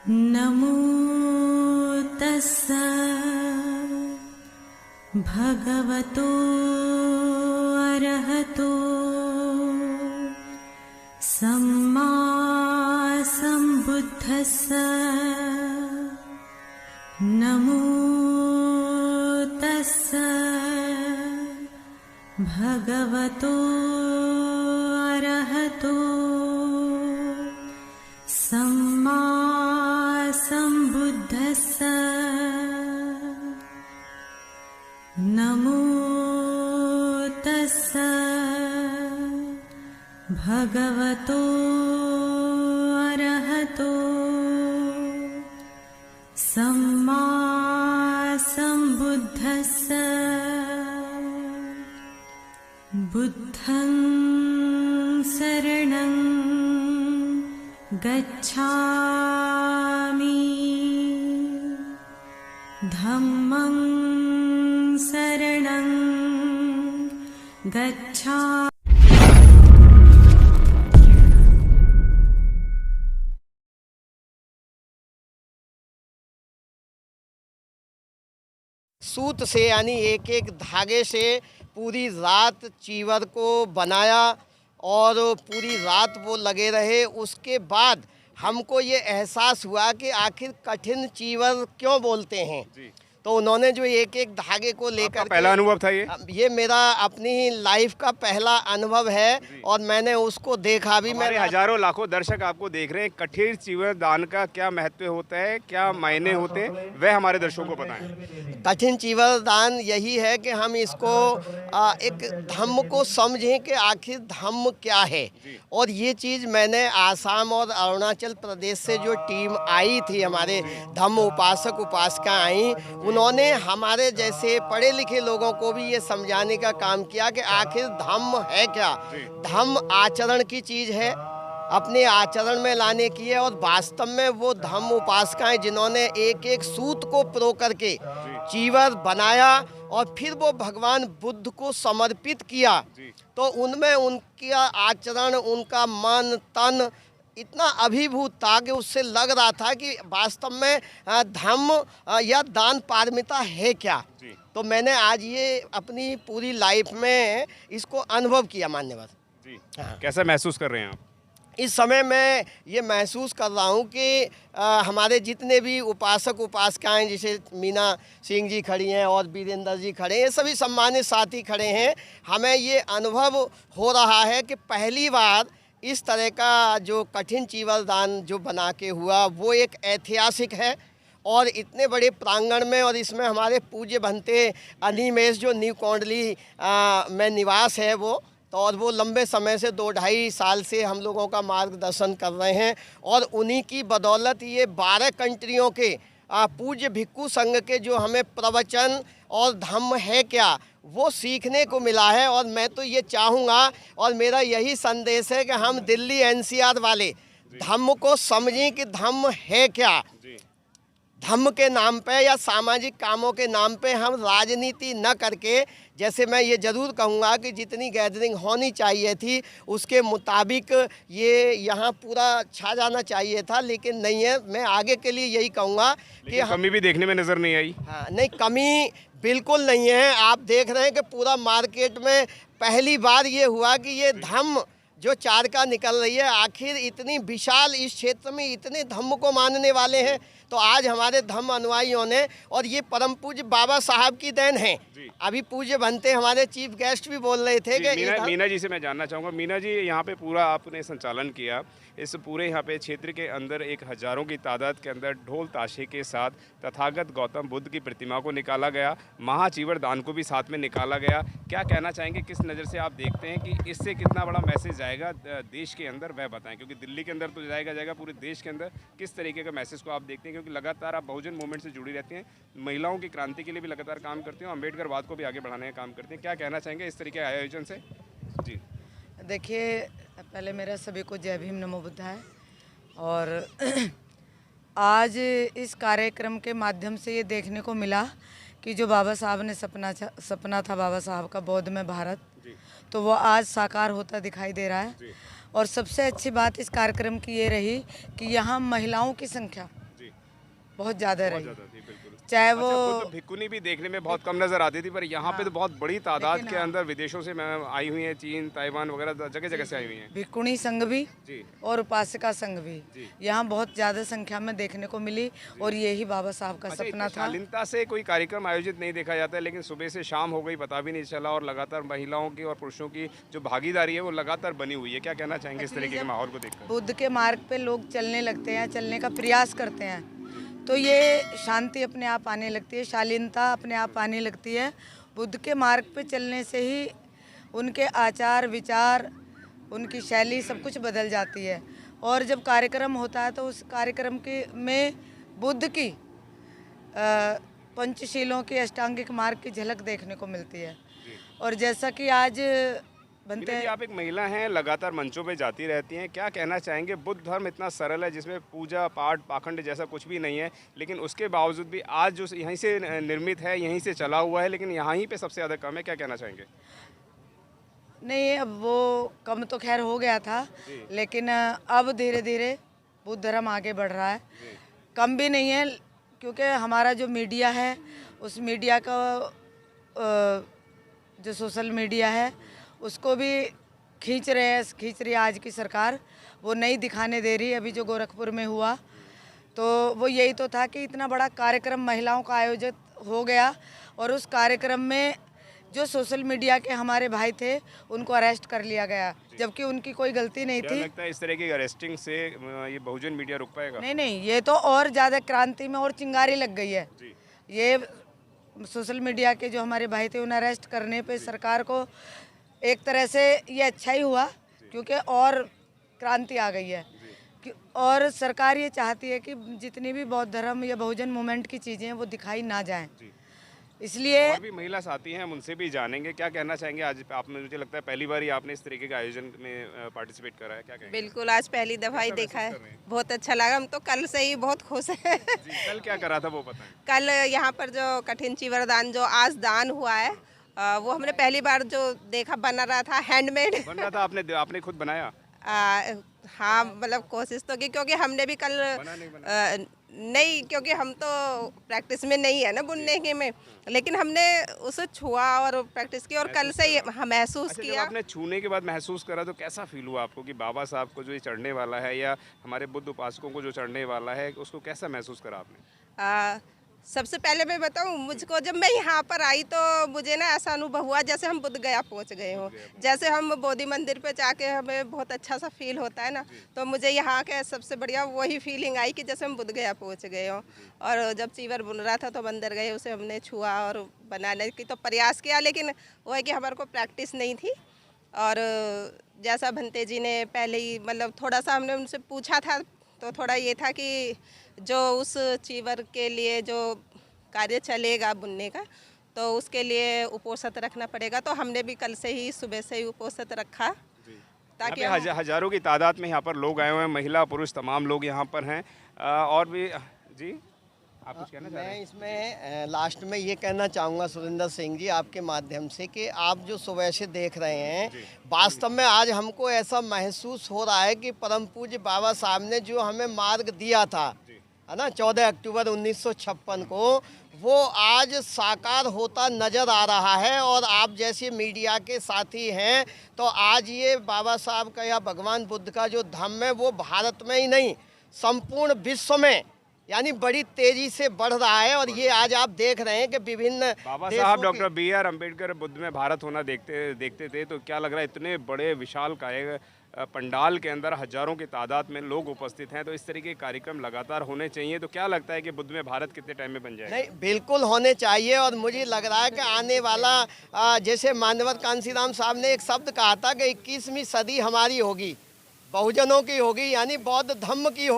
नमो तस्सा भगवतो अरहतो सम्मा सम्बुद्धस्सा। नमो तस्सा भगवतो अरहतो सम्मा सम्बुद्धस्सा। नमो तस्सा भगवतो अरहतो सम्मा सम्बुद्धस्सा। बुद्धं शरणं गच्छामि, धम्मं शरणं गच्छामि। सूत से यानी एक एक धागे से पूरी रात चीवर को बनाया और पूरी रात वो लगे रहे। उसके बाद हमको ये एहसास हुआ कि आखिर कठिन चीवर क्यों बोलते हैं। तो उन्होंने जो एक एक धागे को लेकर पहला अनुभव था ये मेरा अपनी लाइफ का पहला अनुभव है और मैंने उसको देखा भी। मेरे हजारों लाखों दर्शक आपको देख रहे हैं। कठिन चीवर दान का क्या महत्व होता है, क्या मायने होते हैं, वह हमारे दर्शकों को बताएं। कठिन चीवर दान यही है कि हम इसको एक धम्म को समझें कि आखिर धम्म क्या है। और ये चीज़ मैंने आसाम और अरुणाचल प्रदेश से जो टीम आई थी, हमारे धम्म उपासक उपासिका आई, उन्होंने हमारे जैसे पढ़े लिखे लोगों को भी ये समझाने का काम किया कि आखिर धम्म है क्या। धम्म आचरण की चीज़ है, अपने आचरण में लाने की है। और वास्तव में वो धम्म उपासकाएं जिन्होंने एक एक सूत को प्रो करके चीवर बनाया और फिर वो भगवान बुद्ध को समर्पित किया, तो उनमें उनका आचरण, उनका मन तन इतना अभिभूत था कि उससे लग रहा था कि वास्तव में धम्म या दान पारमिता है क्या। तो मैंने आज ये अपनी पूरी लाइफ में इसको अनुभव किया। मान्यवर जी, कैसा महसूस कर रहे हैं आप? इस समय मैं ये महसूस कर रहा हूँ कि हमारे जितने भी उपासक उपासिकाएं, जैसे मीना सिंह जी खड़ी हैं और वीरेंद्र जी खड़े हैं, सभी सम्मानित साथी खड़े हैं, हमें ये अनुभव हो रहा है कि पहली बार इस तरह का जो कठिन चीवर दान जो बना के हुआ वो एक ऐतिहासिक है। और इतने बड़े प्रांगण में, और इसमें हमारे पूज्य बनते अनिमेश जो न्यू कौंडली में निवास है वो, तो और वो लंबे समय से 2-2.5 साल से हम लोगों का मार्गदर्शन कर रहे हैं। और उन्हीं की बदौलत ये 12 कंट्रियों के पूज्य भिक्खु संघ के जो हमें प्रवचन और धम्म है क्या वो सीखने को मिला है। और मैं तो ये चाहूँगा और मेरा यही संदेश है कि हम दिल्ली एनसीआर वाले धम्म को समझें कि धम्म है क्या। धम्म के नाम पे या सामाजिक कामों के नाम पे हम राजनीति न करके, जैसे मैं ये ज़रूर कहूँगा कि जितनी गैदरिंग होनी चाहिए थी उसके मुताबिक ये यहाँ पूरा छा जाना चाहिए था, लेकिन नहीं है। मैं आगे के लिए यही कहूँगा कि कमी भी देखने में नज़र नहीं आई। हाँ, नहीं, कमी बिल्कुल नहीं है। आप देख रहे हैं कि पूरा मार्केट में पहली बार ये हुआ कि ये धम्म जो चार का निकल रही है, आखिर इतनी विशाल इस क्षेत्र में इतने धम्म को मानने वाले हैं। तो आज हमारे धम्म अनुयायियों ने, और ये परम पूज्य बाबा साहब की देन है। अभी पूज्य बनते हमारे चीफ गेस्ट भी बोल रहे थे कि मीना जी से मैं जानना चाहूँगा। मीना जी, यहाँ पे पूरा आपने संचालन किया, इस पूरे यहाँ पे क्षेत्र के अंदर एक हज़ारों की तादाद के अंदर ढोल ताशे के साथ तथागत गौतम बुद्ध की प्रतिमा को निकाला गया, महाचीवर दान को भी साथ में निकाला गया। क्या कहना चाहेंगे, किस नज़र से आप देखते हैं कि इससे कितना बड़ा मैसेज जाएगा देश के अंदर, वह बताएं। क्योंकि दिल्ली के अंदर तो जाएगा पूरे देश के अंदर, किस तरीके का मैसेज को आप देखते हैं? क्योंकि लगातार आप बहुजन मूवमेंट से जुड़ी रहती हैं, महिलाओं की क्रांति के लिए भी लगातार काम करते हैं, अम्बेडकरवाद को भी आगे बढ़ाने का काम करते हैं। क्या कहना चाहेंगे इस तरीके के आयोजन से? जी देखिए, पहले मेरा सभी को जय भीम नमो बुद्धाय। और आज इस कार्यक्रम के माध्यम से ये देखने को मिला कि जो बाबा साहब ने सपना था बाबा साहब का बौद्ध में भारत, तो वो आज साकार होता दिखाई दे रहा है। और सबसे अच्छी बात इस कार्यक्रम की ये रही कि यहाँ महिलाओं की संख्या बहुत ज़्यादा रही, चाहे वो अच्छा, भिक्कुनी भी देखने में बहुत कम नजर आती थी, पर यहाँ पे तो बहुत बड़ी तादाद के अंदर विदेशों से आई हुई हैं, चीन, ताइवान वगैरह जगह जगह से आई हुई हैं। भिक्कुनी संघ भी जी। और उपासिका संघ भी यहाँ बहुत ज़्यादा संख्या में देखने को मिली, और यही बाबा साहब का सपना था। शालीनता से कोई कार्यक्रम आयोजित नहीं देखा जाता है, लेकिन सुबह से शाम हो गई पता भी नहीं चला, और लगातार महिलाओं की और पुरुषों की जो भागीदारी है वो लगातार बनी हुई है। क्या कहना चाहेंगे इस तरीके के माहौल को देखकर? बुद्ध के मार्ग पे लोग चलने लगते हैं, चलने का प्रयास करते हैं, तो ये शांति अपने आप आने लगती है, शालीनता अपने आप आने लगती है। बुद्ध के मार्ग पे चलने से ही उनके आचार विचार, उनकी शैली सब कुछ बदल जाती है। और जब कार्यक्रम होता है तो उस कार्यक्रम के में बुद्ध की पंचशीलों के अष्टांगिक मार्ग की झलक देखने को मिलती है। और जैसा कि आज बनते हैं, आप एक महिला हैं, लगातार मंचों पे जाती रहती हैं, क्या कहना चाहेंगे? बुद्ध धर्म इतना सरल है जिसमें पूजा पाठ पाखंड जैसा कुछ भी नहीं है, लेकिन उसके बावजूद भी आज जो यहीं से निर्मित है, यहीं से चला हुआ है, लेकिन यहाँ ही पे सबसे ज़्यादा कम है। क्या कहना चाहेंगे? नहीं, अब वो कम तो खैर हो गया था, लेकिन अब धीरे धीरे बुद्ध धर्म आगे बढ़ रहा है। कम भी नहीं है, क्योंकि हमारा जो मीडिया है, उस मीडिया का जो सोशल मीडिया है उसको भी खींच रही है आज की सरकार, वो नहीं दिखाने दे रही। अभी जो गोरखपुर में हुआ तो वो यही तो था कि इतना बड़ा कार्यक्रम महिलाओं का आयोजित हो गया, और उस कार्यक्रम में जो सोशल मीडिया के हमारे भाई थे उनको अरेस्ट कर लिया गया, जबकि उनकी कोई गलती नहीं थी। लगता है इस तरह की अरेस्टिंग से ये बहुजन मीडिया रुक पाएगा? नहीं, ये तो और ज़्यादा क्रांति में और चिंगारी लग गई है। ये सोशल मीडिया के जो हमारे भाई थे उन्हें अरेस्ट करने पे सरकार को एक तरह से ये अच्छा ही हुआ, क्योंकि और क्रांति आ गई है। और सरकार ये चाहती है कि जितनी भी बौद्ध धर्म या बहुजन मूवमेंट की चीज़ें हैं वो दिखाई ना जाएं, इसलिए। और भी महिला साथी हैं, हम उनसे भी जानेंगे। क्या कहना चाहेंगे? आज आपने, मुझे लगता है पहली बार ही आपने इस तरीके के आयोजन में पार्टिसिपेट करा है, क्या कहेंगे? बिल्कुल, आज पहली दफ़ा ही देखा है, बहुत अच्छा लगा। हम तो कल से ही बहुत खुश हैं। कल क्या करा था वो बताएं? कल यहाँ पर जो कठिन चीवरदान जो आज दान हुआ है, वो हमने पहली बार जो देखा, बना रहा था, हैंडमेड बन रहा था। आपने खुद बनाया? हाँ, मतलब कोशिश तो की, क्योंकि हमने भी कल नहीं, क्योंकि हम तो प्रैक्टिस में नहीं है ना बुनने के में, लेकिन हमने उसे छुआ और प्रैक्टिस की, और कल से ही महसूस किया। जब आपने छूने के बाद महसूस करा तो कैसा फील हुआ आपको कि बाबा साहब को जो ये चढ़ने वाला है, या हमारे बुद्ध उपासकों को जो चढ़ने वाला है, उसको कैसा महसूस करा आपने? सबसे पहले मैं बताऊं, मुझको जब मैं यहाँ पर आई तो मुझे ना ऐसा अनुभव हुआ जैसे हम बुद्ध गया पहुँच गए हों। जैसे हम बोधि मंदिर पे जाके हमें बहुत अच्छा सा फील होता है ना, तो मुझे यहाँ के सबसे बढ़िया वही फीलिंग आई कि जैसे हम बुद्ध गया पहुँच गए हों। और जब चीवर बुन रहा था तो अंदर गए, उसे हमने छुआ और बनाने की तो प्रयास किया, लेकिन वो है कि हमारे को प्रैक्टिस नहीं थी। और जैसा भंते जी ने पहले ही मतलब थोड़ा सा हमने उनसे पूछा था, तो थोड़ा ये था कि जो उस चीवर के लिए जो कार्य चलेगा बुनने का, तो उसके लिए उपोषित रखना पड़ेगा। तो हमने भी कल से ही सुबह से ही उपोषित रखा, ताकि हजारों की तादाद में यहाँ पर लोग आए हुए हैं, महिला पुरुष तमाम लोग यहाँ पर हैं। और भी जी, आप कुछ कहना चाह रहे हैं? मैं इसमें लास्ट में ये कहना चाहूँगा सुरेंद्र सिंह जी, आपके माध्यम से, कि आप जो सुबह से देख रहे हैं, वास्तव में आज हमको ऐसा महसूस हो रहा है कि परम पूज्य बाबा साहब ने जो हमें मार्ग दिया था, है ना, 14 अक्टूबर 1956 को, वो आज साकार होता नज़र आ रहा है। और आप जैसे मीडिया के साथी हैं तो आज ये बाबा साहब का या भगवान बुद्ध का जो धम्म है वो भारत में ही नहीं, संपूर्ण विश्व में यानी बड़ी तेजी से बढ़ रहा है। और ये आज आप देख रहे हैं कि विभिन्न बाबा साहब डॉक्टर B.R. अम्बेडकर बुद्ध में भारत होना देखते थे, तो क्या लग रहा है इतने बड़े विशाल काय पंडाल के अंदर हजारों की तादाद में लोग उपस्थित हैं, तो इस तरीके के कार्यक्रम लगातार होने चाहिए। तो क्या लगता है कि बुद्ध में भारत कितने टाइम में बन जाएगा? नहीं, बिल्कुल होने चाहिए। और मुझे लग रहा है कि आने वाला जैसे मानवत कांसीराम साहब ने एक शब्द कहा था कि 21वीं सदी हमारी होगी, बहुजनों की होगी, यानी बौद्ध धम्म की होगी।